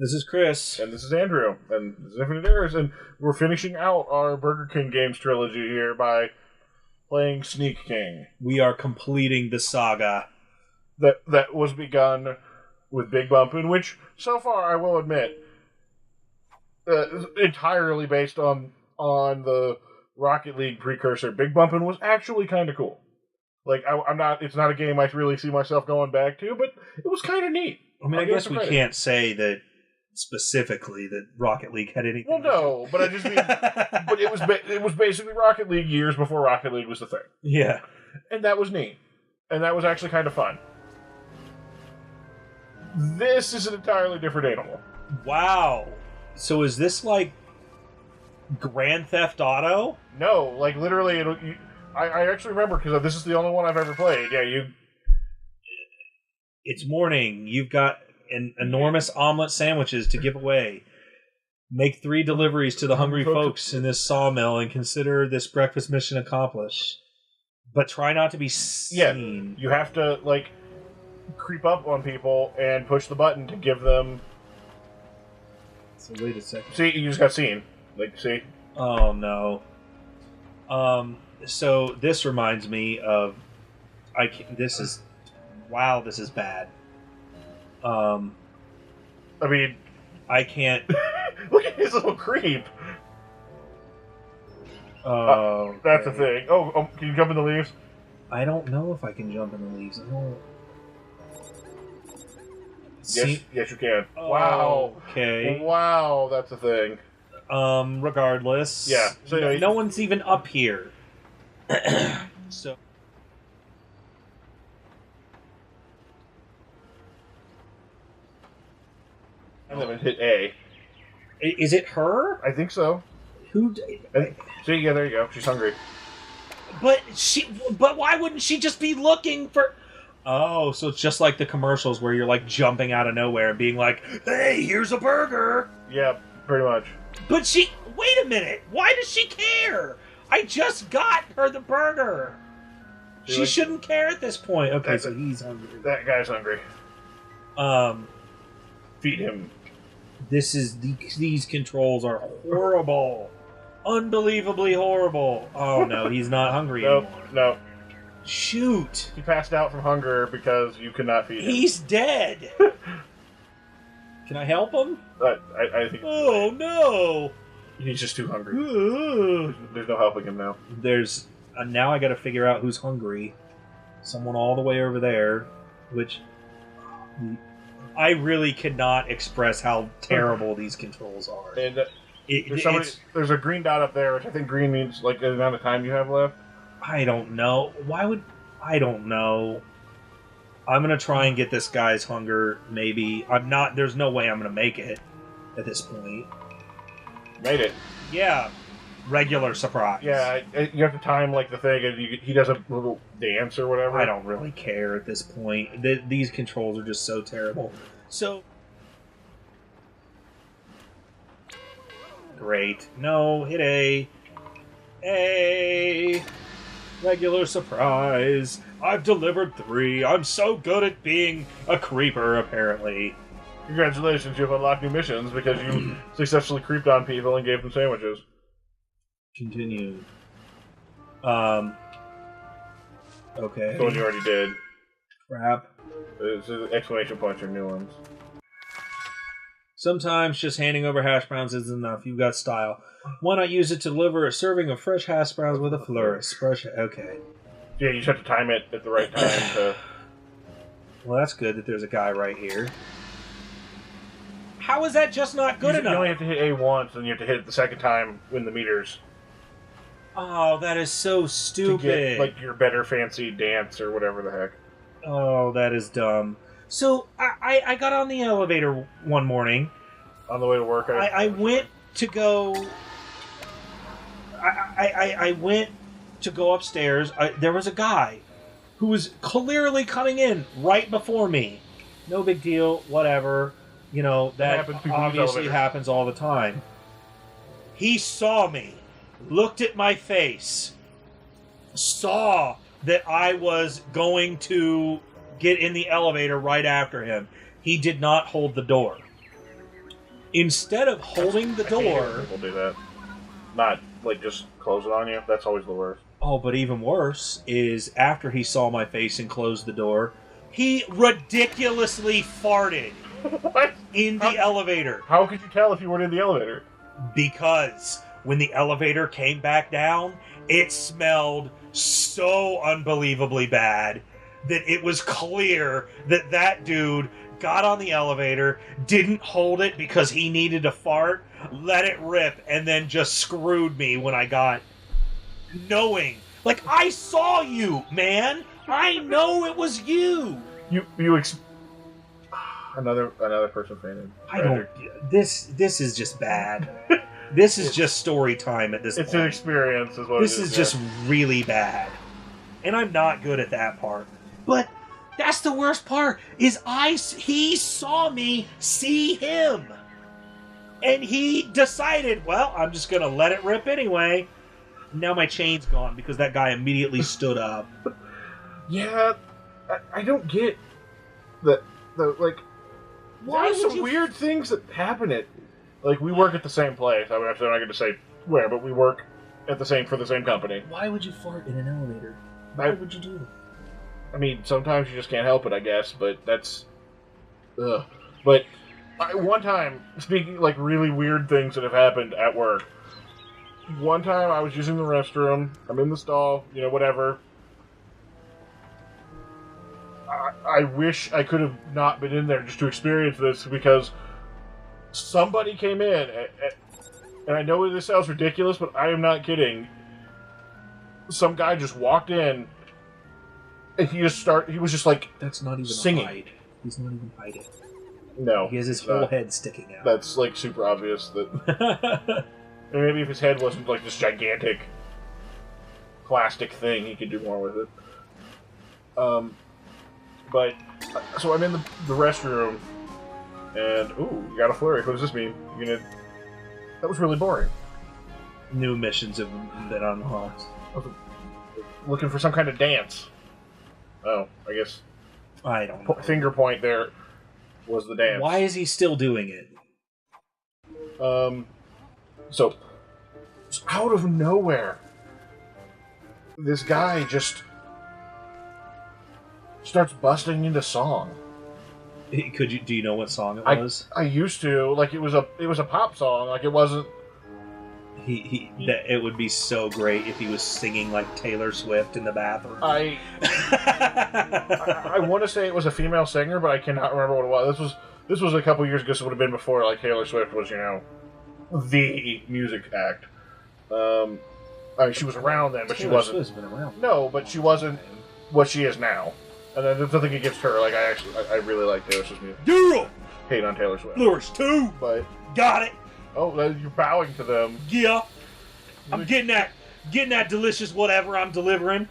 This is Chris. And this is Andrew. And this is Infinite Errors. And we're finishing out our Burger King Games trilogy here by playing Sneak King. We are completing the saga. That was begun with Big Bumpin', which, so far, I will admit, is entirely based on the Rocket League precursor. Big Bumpin' was actually kind of cool. Like, it's not a game I really see myself going back to, but it was kind of neat. I mean, I guess we can't say that specifically that Rocket League had anything. Well, no, but I just mean, but it was basically Rocket League years before Rocket League was the thing. Yeah, and that was neat, and that was actually kind of fun. This is an entirely different animal. Wow. So is this like Grand Theft Auto? No, like literally, I actually remember because this is the only one I've ever played. Yeah, It's morning. You've got an enormous omelet sandwiches to give away. Make 3 deliveries to the hungry folks in this sawmill and consider this breakfast mission accomplished. But try not to be seen. Yeah, you have to, like, creep up on people and push the button to give them... So wait a second. See, you just got seen. Like, see? Oh, no. So this reminds me of... Wow, this is bad. I mean... I can't... Look at his little creep! Oh, that's the thing. Oh, can you jump in the leaves? I don't know if I can jump in the leaves. I don't... Yes, you can. Oh, wow. Okay. Wow, that's the thing. Regardless. Yeah. So no one's even up here. So... And then hit A. Is it her? I think so. Who? See, yeah, there you go. She's hungry. But why wouldn't she just be looking for? Oh, so it's just like the commercials where you're like jumping out of nowhere and being like, "Hey, here's a burger." Yeah, pretty much. But wait a minute. Why does she care? I just got her the burger. She shouldn't care at this point. Okay, so he's hungry. That guy's hungry. Feed him. These controls are horrible. Unbelievably horrible. Oh no, he's not hungry anymore. No. Shoot. He passed out from hunger because you could not feed him. He's dead. Can I help him? I think... Oh no. He's just too hungry. Ugh. There's no helping him now. Now I gotta figure out who's hungry. Someone all the way over there, which... I really cannot express how terrible these controls are. And there's a green dot up there, which I think green means like the amount of time you have left. I don't know. I don't know. I'm gonna try and get this guy's hunger. Maybe I'm not. There's no way I'm gonna make it at this point. Made it. Yeah. Regular surprise. Yeah, you have to time like the thing, and he does a little dance or whatever. I don't really care at this point. These controls are just so terrible. So great. No, hit A. A. Regular surprise. I've delivered 3. I'm so good at being a creeper, apparently. Congratulations, you've unlocked new missions because you successfully creeped on people and gave them sandwiches. Continue. Okay. The one you already did. Crap. Exclamation points are new ones. Sometimes just handing over hash browns isn't enough. You've got style. Why not use it to deliver a serving of fresh hash browns with a flourish? Okay. Yeah, you just have to time it at the right time to... Well, that's good that there's a guy right here. How is that just not good enough? You only have to hit A once, and you have to hit it the second time when the meters... Oh, that is so stupid. To get, like, your better fancy dance or whatever the heck. Oh, that is dumb. So, I got on the elevator one morning. On the way to work, I went to go... I went to go upstairs. There was a guy who was clearly coming in right before me. No big deal, whatever. You know, that obviously happens all the time. He saw me. Looked at my face, saw that I was going to get in the elevator right after him. He did not hold the door. instead of holding the door... When people do that. Not, like, just close it on you. That's always the worst. Oh, but even worse is after he saw my face and closed the door, he ridiculously farted What? in the elevator. How could you tell if you weren't in the elevator? Because when the elevator came back down, it smelled so unbelievably bad that it was clear that that dude got on the elevator, didn't hold it because he needed to fart, let it rip, and then just screwed me when I got... Knowing. Like, I saw you, man! I know it was you! Another person fainted. I don't... This is just bad. This is just story time at this point. It's an experience, is what this it is. This is just really bad. And I'm not good at that part. But that's the worst part, is he saw me see him. And he decided, well, I'm just going to let it rip anyway. Now my chain's gone because that guy immediately stood up. Yeah, I don't get the like. Why There's some weird things that happen at, like, we work at the same place. I'm not going to say where, but we work for the same company. Why would you fart in an elevator? Why would you do that? I mean, sometimes you just can't help it, I guess, but that's... Ugh. But one time, speaking, like, really weird things that have happened at work, one time I was using the restroom, I'm in the stall, whatever. I wish I could have not been in there just to experience this, because somebody came in, and I know this sounds ridiculous, but I am not kidding. Some guy just walked in, and he was just like, that's not even singing. A hide. He's not even hiding. No. He has his whole head sticking out. That's, like, super obvious that... And maybe if his head wasn't, like, this gigantic plastic thing, he could do more with it. But, so I'm in the restroom, and, ooh, you got a flurry. What does this mean? That was really boring. New missions have been unlocked. Looking for some kind of dance. Oh, I guess. I don't know. Finger point there was the dance. Why is he still doing it? So, out of nowhere, this guy just starts busting into song. Do you know what song it was? I used to, like, it was a pop song, like, it wasn't. It would be so great if he was singing like Taylor Swift in the bathroom. I want to say it was a female singer, but I cannot remember what it was. This was a couple years ago, so it would have been before, like, Taylor Swift was, the music act. I mean, she was around then, but Taylor she wasn't. Swift's been around. No, but she wasn't what she is now. And then there's nothing against her. Like, I really like Taylor Swift's music. Euro! Hate on Taylor Swift. Lures 2! But got it! oh, you're bowing to them. Yeah. I'm getting that delicious whatever I'm delivering.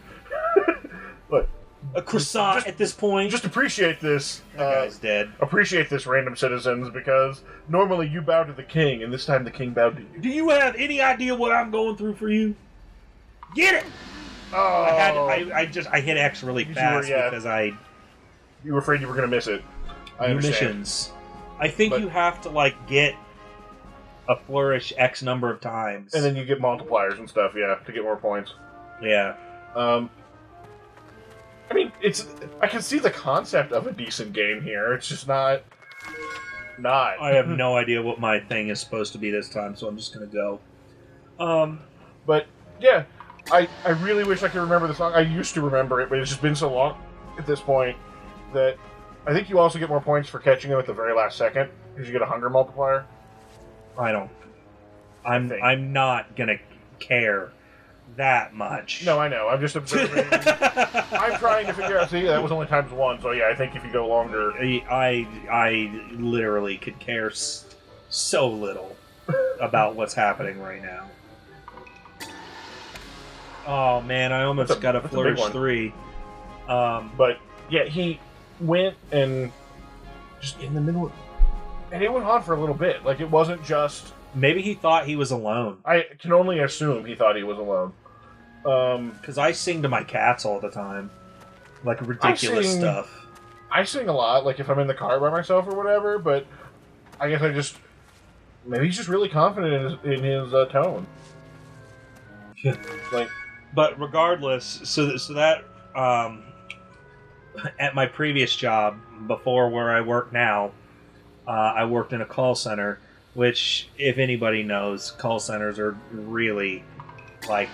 Look, A croissant at this point. just appreciate this. That guy's dead. Appreciate this, random citizens, because normally you bow to the king, and this time the king bowed to you. Do you have any idea what I'm going through for you? Get it! Oh, I hit X really fast because you were afraid you were going to miss it. I New understand. missions. I think you have to, like, get a flourish X number of times. And then you get multipliers and stuff, yeah, to get more points. Yeah. I mean, I can see the concept of a decent game here. It's just not. I have no idea what my thing is supposed to be this time, so I'm just gonna go. But yeah, I really wish I could remember the song. I used to remember it, but it's just been so long at this point that I think you also get more points for catching them at the very last second because you get a hunger multiplier. I'm not gonna care that much. No, I know. I'm just observing. I'm trying to figure out. See, that was only times 1, so yeah, I think if you go longer, I literally could care so little about what's happening right now. Oh man, I almost got a flourish 3. But yeah, he went and just in the middle, and it went on for a little bit. Like, it wasn't just. Maybe he thought he was alone. I can only assume he thought he was alone. Because I sing to my cats all the time. Like, ridiculous stuff. I sing a lot, like if I'm in the car by myself or whatever, but I guess I just Maybe he's just really confident in his tone. Like, but regardless, so that at my previous job before where I work now, I worked in a call center. Which, if anybody knows, call centers are really like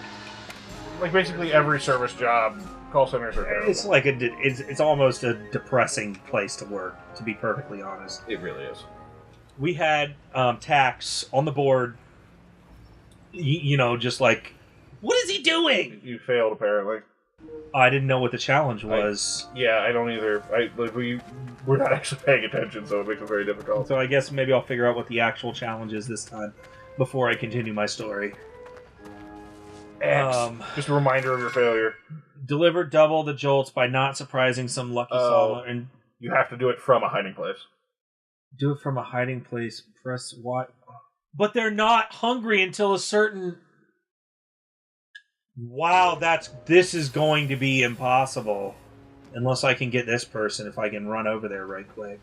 basically every service job, call centers are terrible. It's like it's almost a depressing place to work, to be perfectly honest. It really is. We had Tax on the board, just like, what is he doing? You failed, apparently. I didn't know what the challenge was. I don't either. We're not actually paying attention, so it makes it very difficult. So I guess maybe I'll figure out what the actual challenge is this time before I continue my story. Just a reminder of your failure. Deliver double the jolts by not surprising some lucky solver, and you have to do it from a hiding place. Do it from a hiding place. Press Y. But they're not hungry until a certain. Wow, this is going to be impossible. Unless I can get this person, if I can run over there right quick.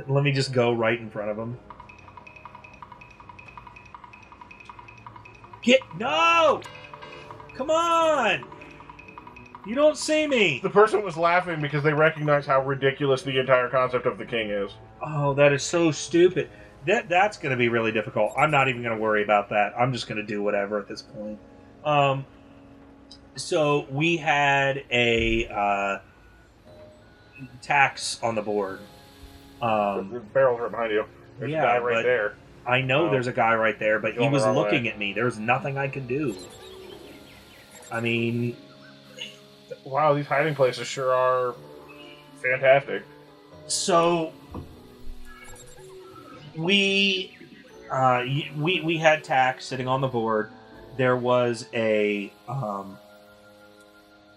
Let me just go right in front of him. No! Come on! You don't see me! The person was laughing because they recognize how ridiculous the entire concept of the king is. Oh, that is so stupid. That's going to be really difficult. I'm not even going to worry about that. I'm just going to do whatever at this point. So we had a Tax on the board. The barrel's right behind you. There's a guy right there. I know there's a guy right there, but he was looking at me. There was nothing I could do. I mean... Wow, these hiding places sure are fantastic. So... We had Tack sitting on the board. There was a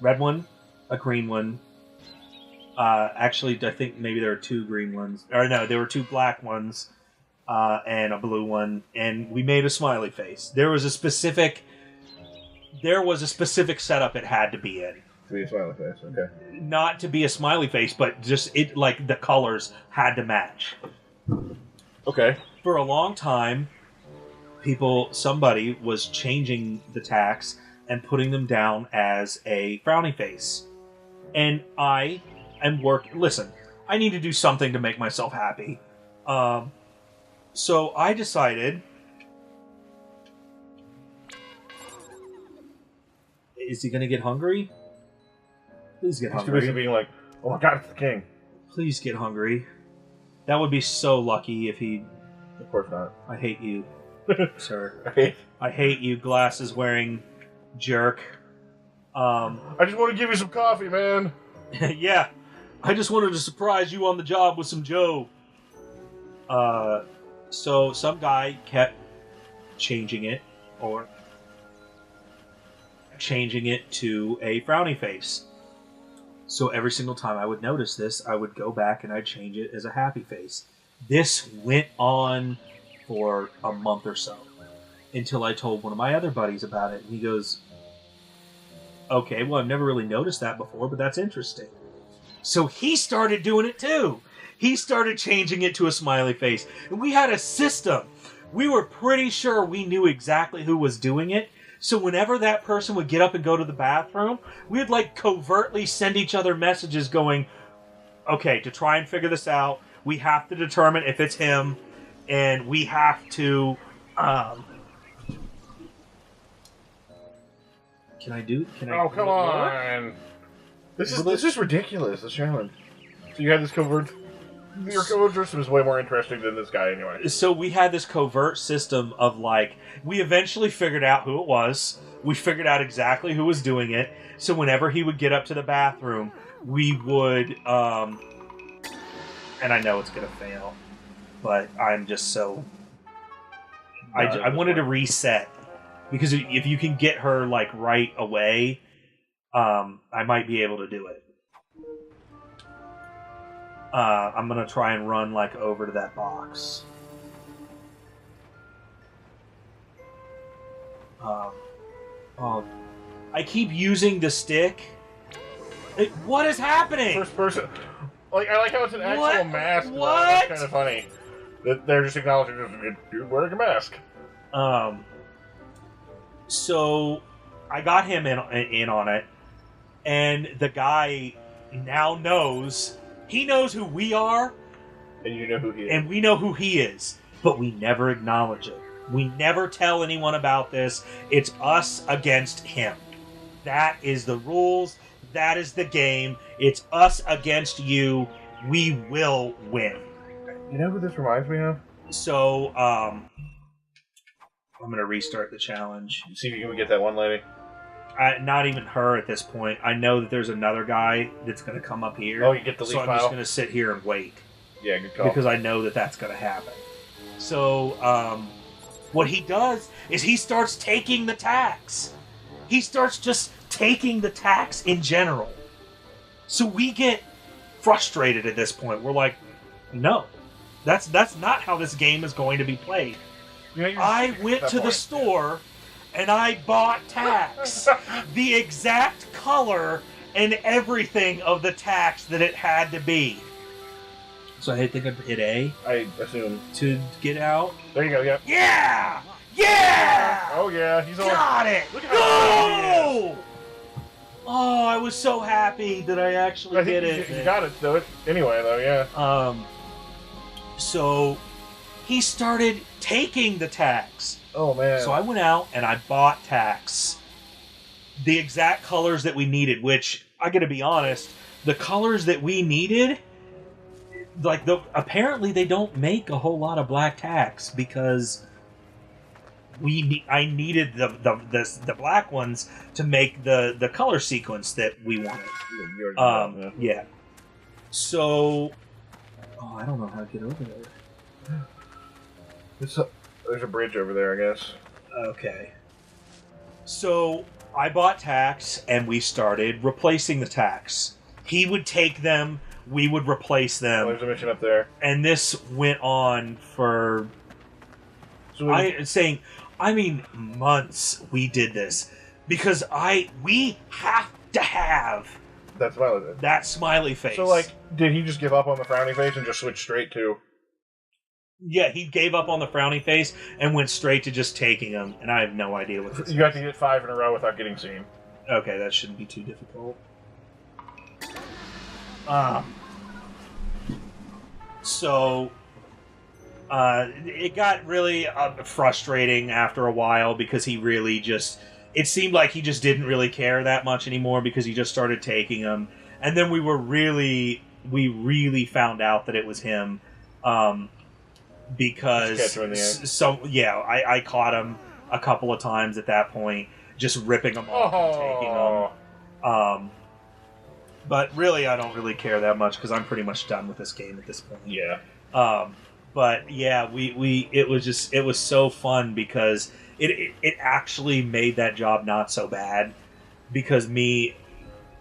red one, a green one. Actually, I think maybe there were two green ones. Or no, there were two black ones and a blue one. And we made a smiley face. There was a specific setup it had to be in. To be a smiley face, okay. Not to be a smiley face, but just the colors had to match. Okay. For a long time, somebody was changing the Tacks and putting them down as a frowny face. And I am listen, I need to do something to make myself happy. So I decided, is he going to get hungry? Please get hungry. He's too busy being like, oh my god, it's the king. Please get hungry. That would be so lucky if he... Of course not. I hate you, sir. I hate you, glasses-wearing jerk. I just want to give you some coffee, man. Yeah. I just wanted to surprise you on the job with some Joe. So some guy kept changing it to a frowny face. So every single time I would notice this, I would go back and I'd change it as a happy face. This went on for a month or so until I told one of my other buddies about it. And he goes, okay, well, I've never really noticed that before, but that's interesting. So he started doing it too. He started changing it to a smiley face. And we had a system. We were pretty sure we knew exactly who was doing it. So whenever that person would get up and go to the bathroom, we would covertly send each other messages going, okay, to try and figure this out, we have to determine if it's him, and we have to, Oh, come on! This is ridiculous, this challenge. So you had this covert... Your covert system is way more interesting than this guy, anyway. So we had this covert system of, we eventually figured out who it was. We figured out exactly who was doing it. So whenever he would get up to the bathroom, we would, and I know it's going to fail, but I'm just so... I wanted to reset. Because if you can get her, right away, I might be able to do it. I'm going to try and run, over to that box. I keep using the stick. What is happening? First person... Like, I like how it's an actual mask. What? That's kind of funny. They're just acknowledging you're wearing a mask. So I got him in on it, and the guy now knows. He knows who we are, and you know who he is, and we know who he is, but we never acknowledge it. We never tell anyone about this. It's us against him. That is the rules. That is the game. It's us against you. We will win. You know who this reminds me of? So, I'm going to restart the challenge. See if you can get that one lady. Not even her at this point. I know that there's another guy that's going to come up here. Oh, you get the leaf So I'm file? just going to sit here and wait. Yeah, good call. Because I know that that's going to happen. So, what he does is he starts taking the tax. He starts just taking the tax in general. So we get frustrated at this point. We're like, no, that's not how this game is going to be played. I went to the store and I bought tax. The exact color and everything of the tax that it had to be. So I think I hit A. I assume. To get out. There you go, yeah. Yeah! Yeah! Oh, yeah. He's all... Got it! Look at how he is. Oh, I was so happy that I actually did it. You got it, though. Anyway, though, yeah. So he started taking the tax. Oh, man. So I went out and I bought tax. The exact colors that we needed, which, I gotta be honest, the colors that we needed, like, apparently they don't make a whole lot of black tax because I needed the black ones to make the color sequence that we wanted. Yeah. So, I don't know how to get over there. There's a bridge over there, I guess. Okay. So I bought tax, and we started replacing the tax. He would take them, we would replace them. Oh, there's a mission up there. And this went on for... months we did this. Because we have to have that smiley face. So, like, did he just give up on the frowny face and just switch straight to... Yeah, he gave up on the frowny face and went straight to just taking them, and I have no idea what this is. You got to get 5 in a row without getting seen. Okay, that shouldn't be too difficult. So, it got really frustrating after a while because he really just... It seemed like he just didn't really care that much anymore because he just started taking them. And then we really found out that it was him. Because I caught him a couple of times at that point, just ripping them off and taking them. But really, I don't really care that much because I'm pretty much done with this game at this point. Yeah. But yeah, it was so fun because it actually made that job not so bad because And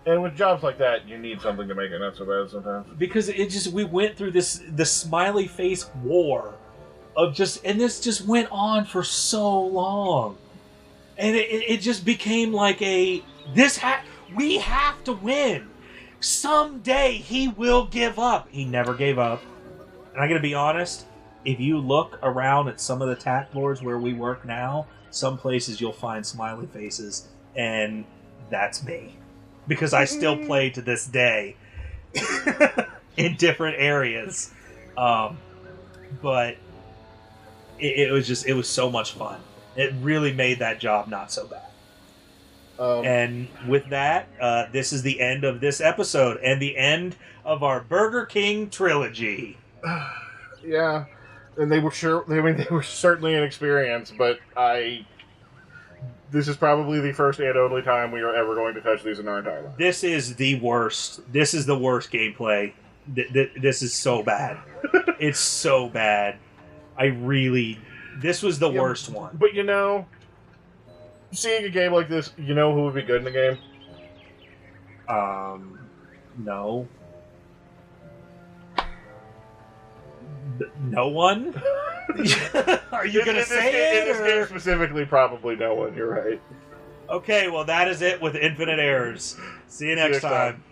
with jobs like that, you need something to make it not so bad sometimes. Because we went through the smiley face war of and this just went on for so long. And it just became like we have to win. Someday he will give up. He never gave up. And I'm going to be honest, if you look around at some of the tack floors where we work now, some places you'll find smiley faces, and that's me. Because I still play to this day in different areas. But it was so much fun. It really made that job not so bad. And with that, this is the end of this episode and the end of our Burger King Trilogy. Yeah. And they were certainly an experience, but this is probably the first and only time we are ever going to touch these in our entire life. This is the worst. This is the worst gameplay. This is so bad. It's so bad. This was the worst one. But seeing a game like this, you know who would be good in the game? No. No one? Are you going to say it? In this game specifically, probably no one. You're right. Okay, well, that is it with Infinite Errors. See you next time.